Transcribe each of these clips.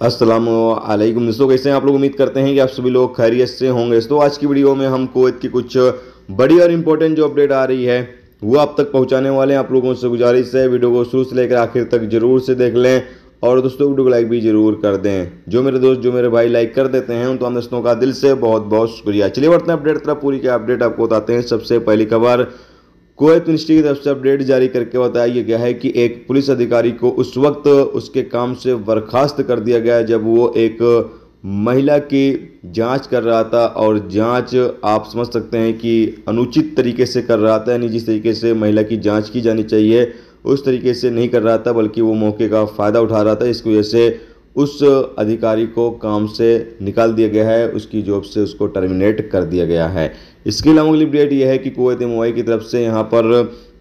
अस्सलामुअलैकुम दोस्तों, कैसे हैं आप लोग। उम्मीद करते हैं कि आप सभी लोग खैरियत से होंगे। तो आज की वीडियो में हम कुवैत की कुछ बड़ी और इंपॉर्टेंट जो अपडेट आ रही है वो आप तक पहुंचाने वाले हैं। आप लोगों से गुजारिश है वीडियो को शुरू से लेकर आखिर तक जरूर से देख लें और दोस्तों वीडियो को लाइक भी जरूर कर दें। जो मेरे दोस्त जो मेरे भाई लाइक कर देते हैं तो हम दोस्तों का दिल से बहुत बहुत शुक्रिया। चलिए बढ़ते हैं अपडेट तरफ। पूरी क्या अपडेट आपको बताते हैं। सबसे पहली खबर, कुवैत मिनिस्ट्री की तरफ से अपडेट जारी करके बताया गया है कि एक पुलिस अधिकारी को उस वक्त उसके काम से बर्खास्त कर दिया गया जब वो एक महिला की जांच कर रहा था। और जांच आप समझ सकते हैं कि अनुचित तरीके से कर रहा था, यानी जिस तरीके से महिला की जांच की जानी चाहिए उस तरीके से नहीं कर रहा था, बल्कि वो मौके का फ़ायदा उठा रहा था। इसकी वजह से उस अधिकारी को काम से निकाल दिया गया है, उसकी जॉब से उसको टर्मिनेट कर दिया गया है। इसके अलावा अगली अपडेट यह है कि कुवैत मुआई की तरफ से यहाँ पर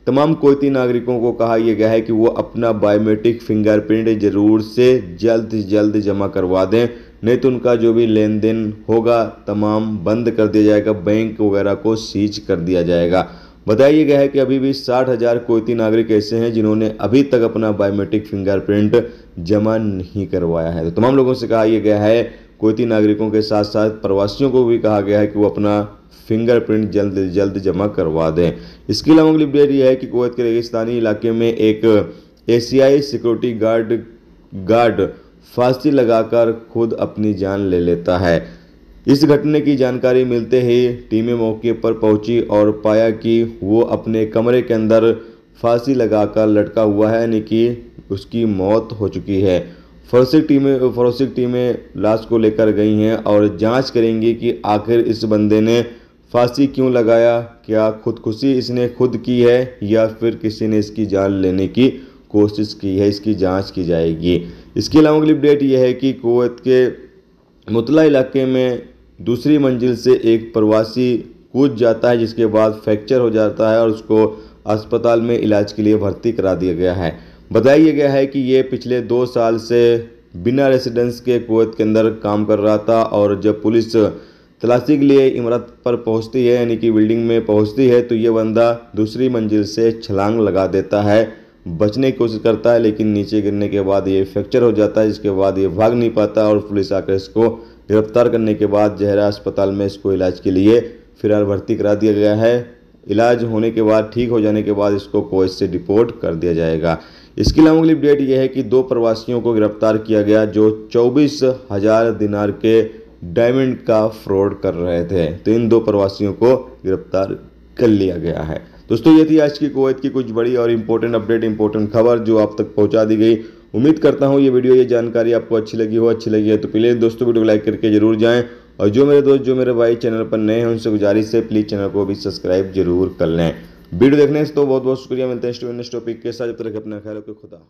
तमाम कुवैती नागरिकों को कहा यह गया है कि वो अपना बायोमेट्रिक फिंगरप्रिंट जरूर से जल्द जमा करवा दें, नहीं तो उनका जो भी लेन देन होगा तमाम बंद कर दिया जाएगा, बैंक वगैरह को सीज कर दिया जाएगा। बताया गया है कि अभी भी 60,000 कुवैती नागरिक ऐसे हैं जिन्होंने अभी तक अपना बायोमेट्रिक फिंगरप्रिंट जमा नहीं करवाया है। तो तमाम लोगों से कहा यह गया है, कुवैती नागरिकों के साथ साथ प्रवासियों को भी कहा गया है कि वो अपना फिंगरप्रिंट जल्द जमा करवा दें। इसके अलावा अगली अपडेट यह है कि कुवैत के रेगिस्तानी इलाके में एक एशियाई सिक्योरिटी गार्ड फांसी लगाकर खुद अपनी जान ले लेता है। इस घटने की जानकारी मिलते ही टीमें मौके पर पहुंची और पाया कि वो अपने कमरे के अंदर फांसी लगाकर लटका हुआ है, यानी कि उसकी मौत हो चुकी है। फोरेंसिक टीमें लाश को लेकर गई हैं और जांच करेंगी कि आखिर इस बंदे ने फांसी क्यों लगाया, क्या खुदकुशी इसने खुद की है या फिर किसी ने इसकी जान लेने की कोशिश की है, इसकी जांच की जाएगी। इसके अलावा अगली अपडेट यह है कि कुवैत के मुतला इलाके में दूसरी मंजिल से एक प्रवासी कूद जाता है, जिसके बाद फ्रैक्चर हो जाता है और उसको अस्पताल में इलाज के लिए भर्ती करा दिया गया है। बताया गया है कि ये पिछले 2 साल से बिना रेसिडेंस के कुवैत के अंदर काम कर रहा था और जब पुलिस तलाशी के लिए इमारत पर पहुंचती है, यानी कि बिल्डिंग में पहुंचती है, तो ये बंदा दूसरी मंजिल से छलांग लगा देता है, बचने की कोशिश करता है, लेकिन नीचे गिरने के बाद ये फ्रैक्चर हो जाता है, जिसके बाद ये भाग नहीं पाता और पुलिस आकर इसको गिरफ्तार करने के बाद जहरा अस्पताल में इसको इलाज के लिए फिलहाल भर्ती करा दिया गया है। इलाज होने के बाद ठीक हो जाने के बाद इसको कुवैत से डिपोर्ट कर दिया जाएगा। इसके अलावा अगली अपडेट यह है कि 2 प्रवासियों को गिरफ्तार किया गया जो 24,000 दिनार के डायमंड का फ्रॉड कर रहे थे। तो इन 2 प्रवासियों को गिरफ्तार कर लिया गया है। दोस्तों ये थी आज की कुवैत की कुछ बड़ी और इंपॉर्टेंट अपडेट, इंपॉर्टेंट खबर जो आप तक पहुंचा दी गई। उम्मीद करता हूं ये वीडियो, ये जानकारी आपको अच्छी लगी है तो प्लीज़ दोस्तों वीडियो को लाइक करके जरूर जाएं और जो मेरे दोस्त जो मेरे भाई चैनल पर नए हैं उनसे गुजारिश है प्लीज़ चैनल को भी सब्सक्राइब जरूर कर लें। वीडियो देखने से तो बहुत बहुत शुक्रिया। मिलते हैं नेक्स्ट टॉपिक के साथ, जब तक अपना ख्याल रखिए। खुदा।